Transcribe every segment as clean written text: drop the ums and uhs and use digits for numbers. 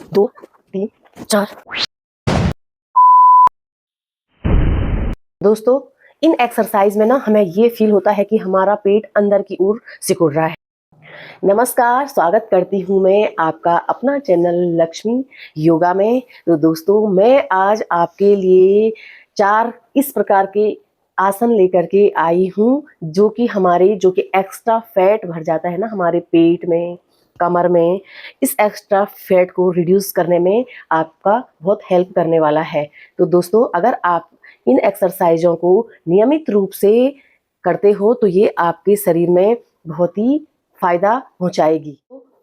2 3 4। दोस्तों, इन एक्सरसाइज में ना हमें ये फील होता है कि हमारा पेट अंदर की ओर सिकुड़ रहा है। नमस्कार, स्वागत करती हूँ मैं आपका अपना चैनल लक्ष्मी योगा में। तो दोस्तों, मैं आज आपके लिए 4 इस प्रकार के आसन लेकर के आई हूँ जो कि एक्स्ट्रा फैट भर जाता है ना हमारे पेट में, कमर में। इस एक्स्ट्रा फैट को रिड्यूस करने में आपका बहुत हेल्प करने वाला है। तो दोस्तों, अगर आप इन एक्सरसाइजों को नियमित रूप से करते हो तो ये आपके शरीर में बहुत ही फायदा पहुंचाएगी।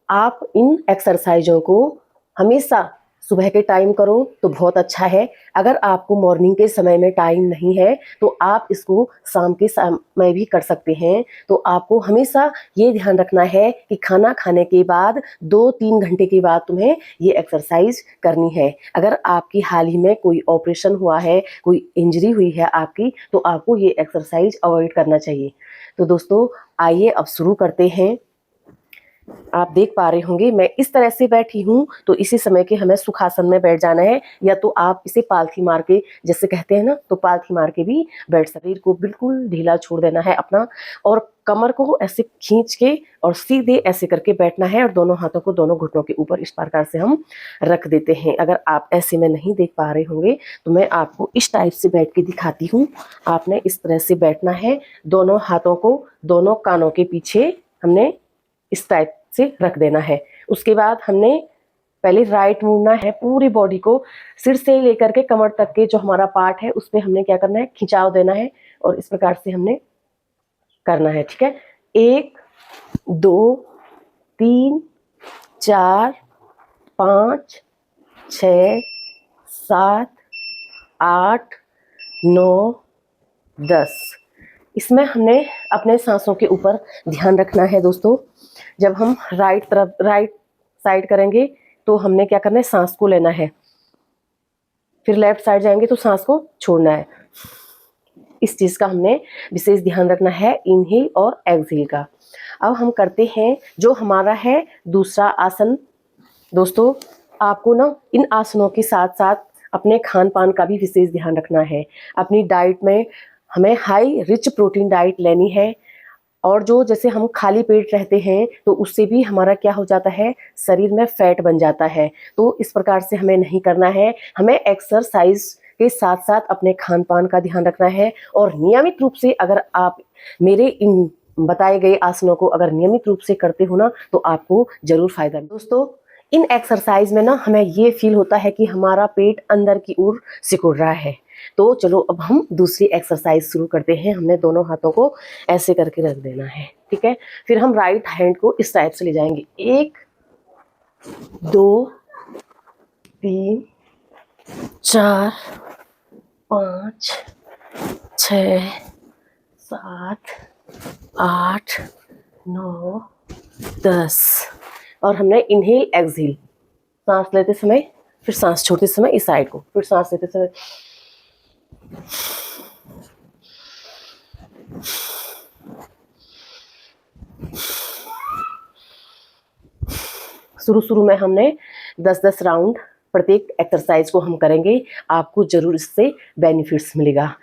आप इन एक्सरसाइजों को हमेशा सुबह के टाइम करो तो बहुत अच्छा है। अगर आपको मॉर्निंग के समय में टाइम नहीं है तो आप इसको शाम के समय भी कर सकते हैं। तो आपको हमेशा ये ध्यान रखना है कि खाना खाने के बाद 2-3 घंटे के बाद तुम्हें ये एक्सरसाइज करनी है। अगर आपकी हाल ही में कोई ऑपरेशन हुआ है, कोई इंजरी हुई है आपकी, तो आपको ये एक्सरसाइज अवॉइड करना चाहिए। तो दोस्तों, आइए अब शुरू करते हैं। आप देख पा रहे होंगे मैं इस तरह से बैठी हूँ, तो इसी समय के हमें सुखासन में बैठ जाना है, या तो आप इसे पालथी मार के जैसे कहते हैं ना, तो पालथी मार के भी बैठ सकते। शरीर को बिल्कुल ढीला छोड़ देना है अपना, और कमर को ऐसे खींच के और सीधे ऐसे करके बैठना है, और दोनों हाथों को दोनों घुटनों के ऊपर इस प्रकार से हम रख देते हैं। अगर आप ऐसे में नहीं देख पा रहे होंगे तो मैं आपको इस टाइप से बैठ के दिखाती हूँ। आपने इस तरह से बैठना है, दोनों हाथों को दोनों कानों के पीछे हमने इस टाइप से रख देना है। उसके बाद हमने पहले राइट मुड़ना है, पूरी बॉडी को सिर से लेकर के कमर तक के जो हमारा पार्ट है उस पे हमने क्या करना है, खिंचाव देना है, और इस प्रकार से हमने करना है। ठीक है, 1 2 3 4 5 6 7 8 9 10। इसमें हमने अपने सांसों के ऊपर ध्यान रखना है। दोस्तों, जब हम राइट साइड करेंगे तो हमने क्या करना है, सांस को लेना है। फिर लेफ्ट साइड जाएंगे तो सांस को छोड़ना है। इस चीज का हमने विशेष ध्यान रखना है, इनहेल और एक्सहेल का। अब हम करते हैं जो हमारा है दूसरा आसन। दोस्तों, आपको ना इन आसनों के साथ साथ अपने खान पान का भी विशेष ध्यान रखना है। अपनी डाइट में हमें हाई रिच प्रोटीन डाइट लेनी है, और जो जैसे हम खाली पेट रहते हैं तो उससे भी हमारा क्या हो जाता है, शरीर में फैट बन जाता है। तो इस प्रकार से हमें नहीं करना है। हमें एक्सरसाइज के साथ साथ अपने खान पान का ध्यान रखना है, और नियमित रूप से अगर आप मेरे इन बताए गए आसनों को अगर नियमित रूप से करते हो ना तो आपको जरूर फायदा मिलेगा। दोस्तों, इन एक्सरसाइज में ना हमें ये फील होता है कि हमारा पेट अंदर की ओर सिकुड़ रहा है। तो चलो अब हम दूसरी एक्सरसाइज शुरू करते हैं। हमने दोनों हाथों को ऐसे करके रख देना है। ठीक है, फिर हम राइट हैंड को इस टाइप से ले जाएंगे। 1 2 3 4 5 6 7 8 9 10। और हमने इनहेल एक्सहेल, सांस लेते समय फिर सांस छोड़ते समय इस साइड को, फिर सांस लेते समय शुरू में हमने 10-10 राउंड प्रत्येक एक्सरसाइज को हम करेंगे। आपको जरूर इससे बेनिफिट्स मिलेगा।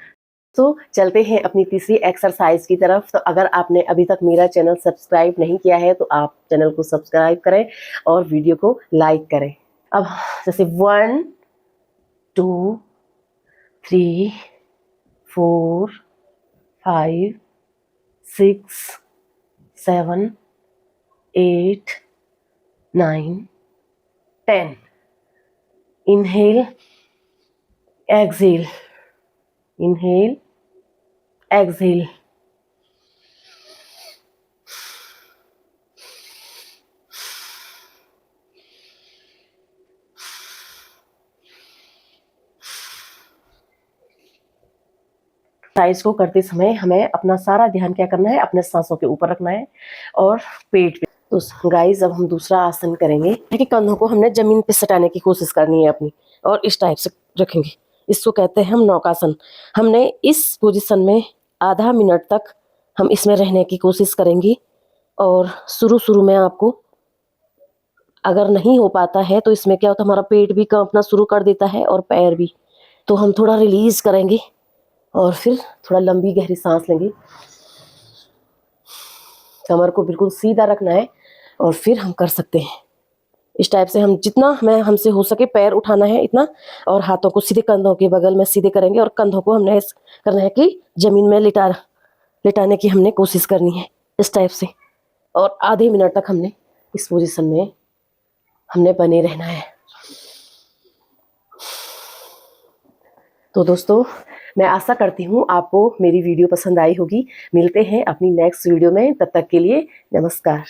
तो चलते हैं अपनी तीसरी एक्सरसाइज की तरफ। तो अगर आपने अभी तक मेरा चैनल सब्सक्राइब नहीं किया है तो आप चैनल को सब्सक्राइब करें और वीडियो को लाइक करें। अब जैसे 1 2 3 4 5 6 7 8 9 10। inhale, exhale, inhale, exhale. Exercise को करते समय हमें अपना सारा ध्यान क्या करना है, अपने सांसों के ऊपर रखना है और पेट पे। तो गाइस, अब हम दूसरा आसन करेंगे कि कंधों को हमने जमीन पे सटाने की कोशिश करनी है अपनी, और इस टाइप से रखेंगे। इसको कहते हैं हम नौकासन। हमने इस पोजीशन में आधा मिनट तक हम इसमें रहने की कोशिश करेंगे। और शुरू में आपको अगर नहीं हो पाता है तो इसमें क्या होता है, हमारा पेट भी कांपना शुरू कर देता है और पैर भी। तो हम थोड़ा रिलीज करेंगे और फिर थोड़ा लंबी गहरी सांस लेंगे। कमर को बिल्कुल सीधा रखना है और फिर हम कर सकते हैं इस टाइप से। हम जितना हमें हमसे हो सके पैर उठाना है इतना, और हाथों को सीधे कंधों के बगल में सीधे करेंगे और कंधों को हमने करना है कि जमीन में लिटाने की हमने कोशिश करनी है इस टाइप से। और आधे मिनट तक हमने इस पोजीशन में हमने बने रहना है। तो दोस्तों, मैं आशा करती हूँ आपको मेरी वीडियो पसंद आई होगी। मिलते हैं अपनी नेक्स्ट वीडियो में, तब तक के लिए नमस्कार।